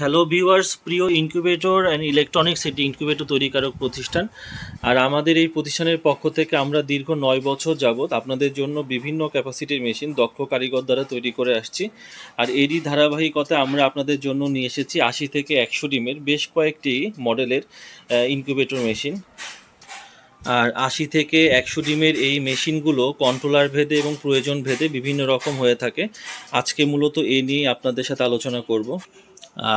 Hello viewers, প্রিয় incubator and electronics এটি incubator তৈরিকারক প্রতিষ্ঠান। আর আমাদের এই প্রতিষ্ঠানের পক্ষ থেকে আমরা দীর্ঘ 9 বছর যাবৎ আপনাদের জন্য বিভিন্ন ক্যাপাসিটির মেশিন দক্ষ কারিগর দ্বারা তৈরি করে আসছি। আর এরই ধারাবাহিকতায় আমরা আপনাদের জন্য নিয়ে এসেছি 80 থেকে 100 ডিমের বেশ কয়েকটি মডেলের ইনকিউবেটর মেশিন। আর 80 থেকে 100 ডিমের এই মেশিনগুলো কন্ট্রোলার ভেদে এবং প্রয়োজন ভেদে বিভিন্ন রকম হয়ে থাকে। আজকে মূলত এই নিয়ে আপনাদের সাথে আলোচনা করব।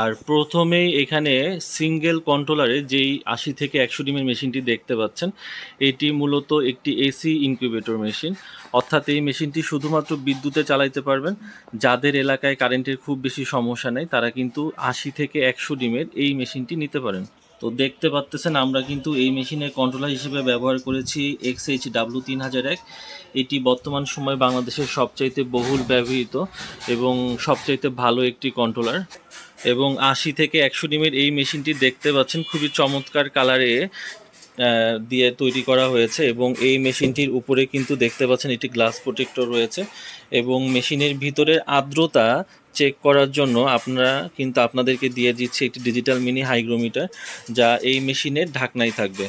আর প্রথমেই এখানে সিঙ্গেল কন্ট্রোলারে যেই 80 থেকে 100 ডিমের মেশিনটি দেখতে পাচ্ছেন, এটি মূলত একটি এসি ইনকিউবেটর মেশিন। অর্থাৎ এই মেশিনটি শুধুমাত্র বিদ্যুতে চালাইতে পারবেন। যাদের এলাকায় কারেন্টের খুব বেশি সমস্যা নেই তারা কিন্তু 80 থেকে 100 ডিমের এই মেশিনটি নিতে পারেন। তো দেখতে পাচ্তেছেন আমরা কিন্তু এই মেশিনের কন্ট্রোলার হিসেবে ব্যবহার করেছি XHW3001। এটি বর্তমান সময়ে বাংলাদেশের সবচাইতে বহুল ব্যবহৃত এবং সবচাইতে ভালো একটি কন্ট্রোলার। এবং 80 থেকে 100 ডিমের এই মেশিনটি দেখতে পাচ্ছেন খুবই চমৎকার কালারে দিয়ে তৈরি করা হয়েছে। এবং এই মেশিনটির উপরে কিন্তু দেখতে পাচ্ছেন একটি গ্লাস প্রোটেক্টর রয়েছে। এবং মেশিনের ভিতরের আর্দ্রতা চেক করার জন্য আপনাদেরকে দিয়ে দিচ্ছে একটি ডিজিটাল মিনি হাইগ্রোমিটার, যা এই মেশিনের ঢাকনায় থাকবে।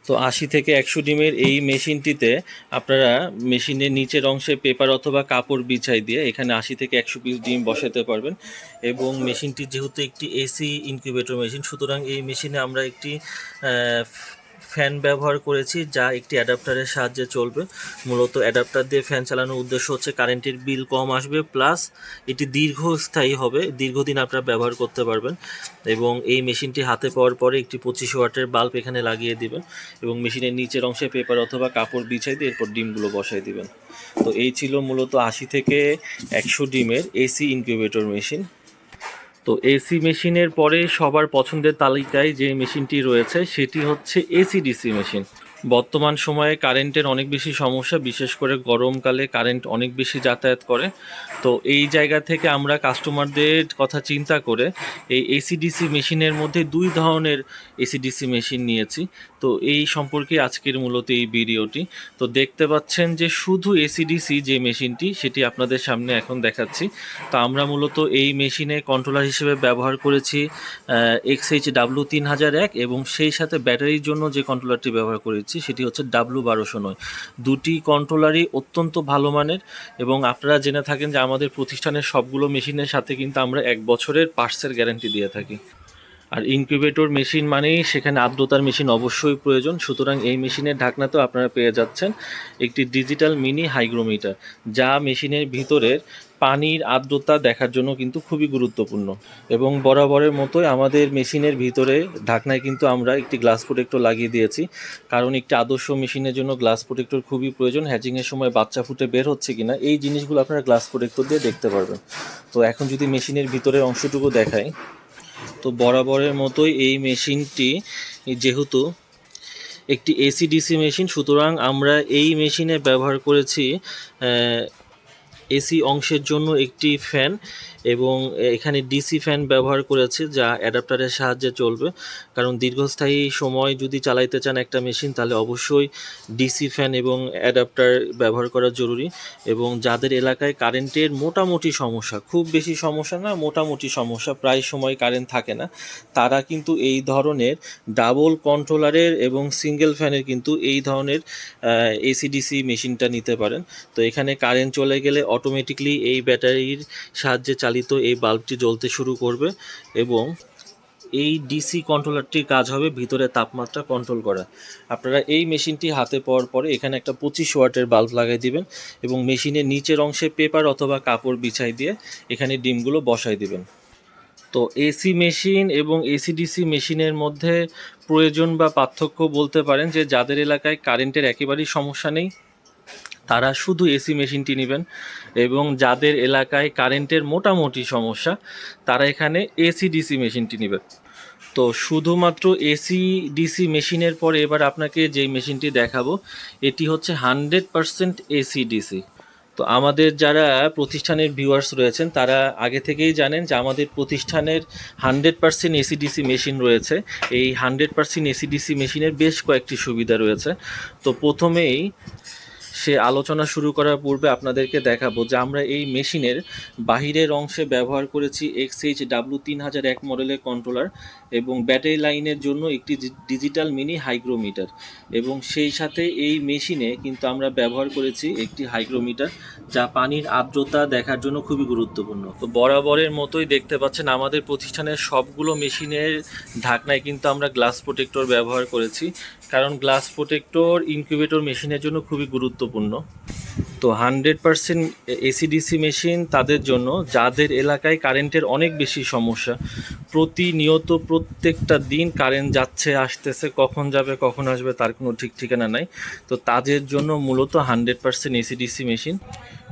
তো 80 থেকে 100 ডিমের এই মেশিনটিতে আপনারা মেশিনের নিচের অংশে পেপার অথবা কাপড় বিছাই দিয়ে এখানে 80 থেকে 100 পিস ডিম বসাতে পারবেন। এবং মেশিনটি যেহেতু একটি এসি ইনকিউবেটর মেশিন, সুতরাং এই মেশিনে আমরা একটি ফ্যান ব্যবহার করেছি, যা একটি অ্যাডাপ্টারের সাহায্যে চলবে। মূলত অ্যাডাপ্টার দিয়ে ফ্যান চালানোর উদ্দেশ্য হচ্ছে কারেন্টের বিল কম আসবে, প্লাস এটি দীর্ঘস্থায়ী হবে, দীর্ঘদিন আপনারা ব্যবহার করতে পারবেন। এবং এই মেশিনটি হাতে পাওয়ার পরে একটি 25 ওয়াটের বাল্ব এখানে লাগিয়ে দিবেন এবং মেশিনের নিচের অংশে পেপার অথবা কাপড় বিছাই দিয়ে এরপর ডিমগুলো বসাই দিবেন। তো এই ছিল মূলত 80 থেকে 100 ডিমের এসি ইনকিউবেটর মেশিন। তো এসি মেশিনের পরে সবার পছন্দের তালিকায় যে মেশিনটি রয়েছে সেটি হচ্ছে এসি-ডিসি মেশিন। বর্তমান সময়ে কারেন্টের অনেক বেশি সমস্যা, বিশেষ করে গরমকালে কারেন্ট অনেক বেশি যাতায়াত করে। তো এই জায়গা থেকে আমরা কাস্টমারদের কথা চিন্তা করে এই এসি-ডিসি মেশিনের মধ্যে 2 ধরনের এসি-ডিসি মেশিন নিয়েছি। তো এই সম্পর্কে আজকের মূলত এই ভিডিওটি। তো দেখতে পাচ্ছেন যে শুধু এসি-ডিসি যে মেশিনটি সেটি আপনাদের সামনে এখন দেখাচ্ছি। তো আমরা মূলত এই মেশিনে কন্ট্রোলার হিসেবে ব্যবহার করেছি XHW3001 এবং সেই সাথে ব্যাটারির জন্য যে কন্ট্রোলারটি ব্যবহার করেছি সেটি হচ্ছে W1209। দুটি কন্ট্রোলারই অত্যন্ত ভালো মানের এবং আপনারা জেনে থাকেন যে আমাদের প্রতিষ্ঠানের সবগুলো মেশিনের সাথে কিন্তু আমরা 1 বছরের পার্টসের গ্যারান্টি দিয়ে থাকি। আর ইনকিউবেটর মেশিন মানেই সেখানে আর্দ্রতার মেশিন অবশ্যই প্রয়োজন, সুতরাং এই মেশিনের ঢাকনাতেও আপনারা পেয়ে যাচ্ছেন একটি ডিজিটাল মিনি হাইগ্রোমিটার, যা মেশিনের ভিতরের পানির আর্দ্রতা দেখার জন্য কিন্তু খুবই গুরুত্বপূর্ণ। এবং বরাবরের মতোই আমাদের মেশিনের ভিতরে ঢাকনায় কিন্তু আমরা একটি গ্লাস প্রোটেক্টর লাগিয়ে দিয়েছি, কারণ একটি আদর্শ মেশিনের জন্য গ্লাস প্রোটেক্টর খুবই প্রয়োজন। হ্যাচিংয়ের সময় বাচ্চা ফুটে বের হচ্ছে কিনা এই জিনিসগুলো আপনারা গ্লাস প্রোটেক্টর দিয়ে দেখতে পারবেন। তো এখন যদি মেশিনের ভিতরের অংশটুকু দেখাই, তো বরাবরের মতোই এই মেশিনটি যেহেতু একটি এসি-ডিসি মেশিন, সুতরাং আমরা এই মেশিনে ব্যবহার করেছি এসি অংশের জন্য একটি ফ্যান এবং এখানে ডিসি ফ্যান ব্যবহার করেছে, যা অ্যাডাপ্টারের সাহায্যে চলবে। কারণ দীর্ঘস্থায়ী সময় যদি চালাইতে চান একটা মেশিন তাহলে অবশ্যই ডিসি ফ্যান এবং অ্যাডাপ্টার ব্যবহার করা জরুরি। এবং যাদের এলাকায় কারেন্টের মোটামুটি সমস্যা, খুব বেশি সমস্যা না, মোটামুটি সমস্যা, প্রায় সময় কারেন্ট থাকে না, তারা কিন্তু এই ধরনের ডাবল কন্ট্রোলারের এবং সিঙ্গেল ফ্যানের কিন্তু এই ধরনের এসি-ডিসি মেশিনটা নিতে পারেন। তো এখানে কারেন্ট চলে গেলে অটোমেটিকলি এই ব্যাটারির সাহায্যে চালিত এই বাল্বটি জ্বলতে শুরু করবে এবং এই ডিসি কন্ট্রোলারটির কাজ হবে ভিতরে তাপমাত্রা কন্ট্রোল করা। আপনারা এই মেশিনটি হাতে পাওয়ার পরে এখানে একটা 25 ওয়াটের বাল্ব লাগাই দিবেন এবং মেশিনের নিচের অংশে পেপার অথবা কাপড় বিছাই দিয়ে এখানে ডিমগুলো বসাই দিবেন। তো এসি মেশিন এবং এসি-ডিসি মেশিনের মধ্যে প্রয়োজন বা পার্থক্য বলতে পারেন যে যাদের এলাকায় কারেন্টের একেবারেই সমস্যা নেই তারা শুধু এসি মেশিনটি নেবেন, এবং যাদের এলাকায় কারেন্টের মোটামুটি সমস্যা তারা এখানে এসি-ডিসি মেশিনটি নেবেন। তো শুধুমাত্র এসি-ডিসি মেশিনের পরে এবার আপনাকে যেই মেশিনটি দেখাবো এটি হচ্ছে 100% এসি-ডিসি। তো আমাদের যারা প্রতিষ্ঠানের ভিউয়ার্স রয়েছেন তারা আগে থেকেই জানেন যে আমাদের প্রতিষ্ঠানের 100% এসি-ডিসি মেশিন রয়েছে। এই 100% এসি-ডিসি মেশিনের বেশ কয়েকটি সুবিধা রয়েছে। তো প্রথমেই সে আলোচনা শুরু করার পূর্বে আপনাদেরকে দেখাবো যে আমরা এই মেশিনের বাহিরের অংশে ব্যবহার করেছি XHW3001 মডেলের কন্ট্রোলার এবং ব্যাটারি লাইনের জন্য একটি ডিজিটাল মিনি হাইগ্রোমিটার, এবং সেই সাথে এই মেশিনে কিন্তু আমরা ব্যবহার করেছি একটি হাইগ্রোমিটার যা পানির আর্দ্রতা দেখার জন্য খুবই গুরুত্বপূর্ণ। তো বরাবরের মতোই দেখতে পাচ্ছেন আমাদের প্রতিষ্ঠানের সবগুলো মেশিনের ঢাকনায় কিন্তু আমরা গ্লাস প্রোটেক্টর ব্যবহার করেছি, কারণ গ্লাস প্রোটেক্টর ইনকিউবেটর মেশিনের জন্য খুবই গুরুত্বপূর্ণ। তো 100% এসিডিসি মেশিন তাদের জন্য যাদের এলাকায় কারেন্টের অনেক বেশি সমস্যা, প্রতিনিয়ত প্রত্যেকটা দিন কারেন্ট যাচ্ছে আসতেছে, কখন যাবে কখন আসবে তার কোনো ঠিক ঠিকানা নাই। তো তাদের জন্য মূলত 100% এসিডিসি মেশিন।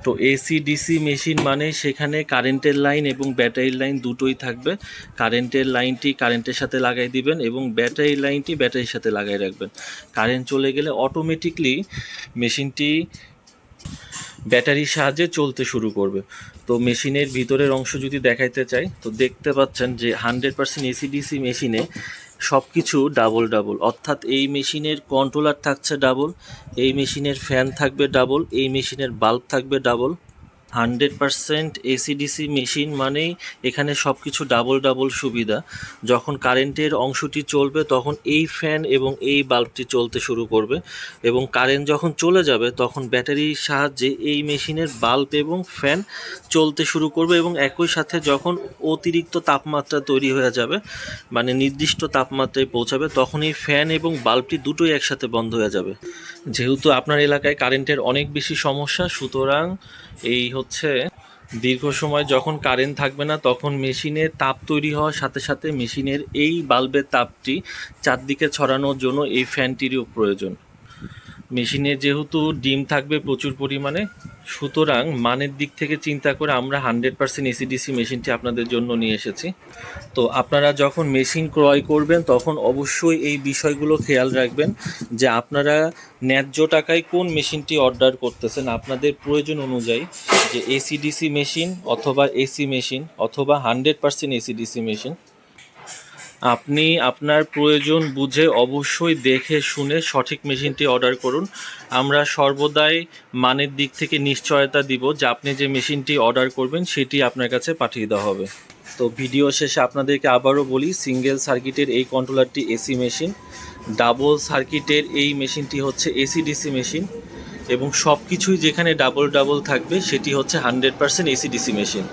তো এসিডিসি মেশিন মানে সেখানে কারেন্টের লাইন এবং ব্যাটারির লাইন দুটোই থাকবে। কারেন্টের লাইনটি কারেন্টের সাথে লাগাই দিবেন এবং ব্যাটারির লাইনটি ব্যাটারির সাথে লাগাই রাখবেন। কারেন্ট চলে গেলে অটোমেটিকলি মেশিনটি ব্যাটারির সাহায্যে চলতে শুরু করবে। তো মেশিনের ভিতরের অংশ যদি দেখাইতে চাই, তো দেখতে পাচ্ছেন যে 100% এসিডিসি মেশিনে সব কিছু ডাবল, অর্থাৎ এই মেশিনের কন্ট্রোলার থাকছে ডাবল, এই মেশিনের ফ্যান থাকবে ডাবল, এই মেশিনের বাল্ব থাকবে ডাবল। 100% এসিডিসি মেশিন মানেই এখানে সব কিছু ডাবল সুবিধা। যখন কারেন্টের অংশটি চলবে তখন এই ফ্যান এবং এই বাল্বটি চলতে শুরু করবে, এবং কারেন্ট যখন চলে যাবে তখন ব্যাটারির সাহায্যে এই মেশিনের বাল্ব এবং ফ্যান চলতে শুরু করবে, এবং একই সাথে যখন অতিরিক্ত তাপমাত্রা তৈরি হয়ে যাবে, মানে নির্দিষ্ট তাপমাত্রায় পৌঁছাবে, তখন এই ফ্যান এবং বাল্বটি দুটোই একসাথে বন্ধ হয়ে যাবে। যেহেতু আপনার এলাকায় কারেন্টের অনেক বেশি সমস্যা, সুতরাং এই হচ্ছে দীর্ঘ সময় যখন কারেন্ট থাকবে না তখন মেশিনের তাপ তৈরি হওয়ার সাথে সাথে মেশিনের এই বাল্বের তাপটি চারদিকে ছড়ানোর জন্য এই ফ্যানটিরও প্রয়োজন। মেশিনে যেহেতু ডিম থাকবে প্রচুর পরিমাণে, সুতরাং মানের দিক থেকে চিন্তা করে আমরা 100% এসিডিসি মেশিনটি আপনাদের জন্য নিয়ে এসেছি। তো আপনারা যখন মেশিন ক্রয় করবেন তখন অবশ্যই এই বিষয়গুলো খেয়াল রাখবেন যে আপনারা ন্যায্য টাকায় কোন মেশিনটি অর্ডার করতেছেন। আপনাদের প্রয়োজন অনুযায়ী যে এসিডিসি মেশিন অথবা এসি মেশিন অথবা 100% এসিডিসি মেশিন, আপনি আপনার প্রয়োজন বুঝে অবশ্যই দেখে শুনে সঠিক মেশিনটি অর্ডার করুন। আমরা সর্বদাই মানের দিক থেকে নিশ্চয়তা দিব যে আপনি যে মেশিনটি অর্ডার করবেন সেটি আপনার কাছে পাঠিয়ে দেওয়া হবে। তো ভিডিও শেষে আপনাদেরকে আবারও বলি, সিঙ্গেল সার্কিটের এই কন্ট্রোলারটি এসি মেশিন, ডাবল সার্কিটের এই মেশিনটি হচ্ছে এসিডিসি মেশিন, এবং সব কিছুই যেখানে ডাবল থাকবে সেটি হচ্ছে 100% এসিডিসি মেশিন।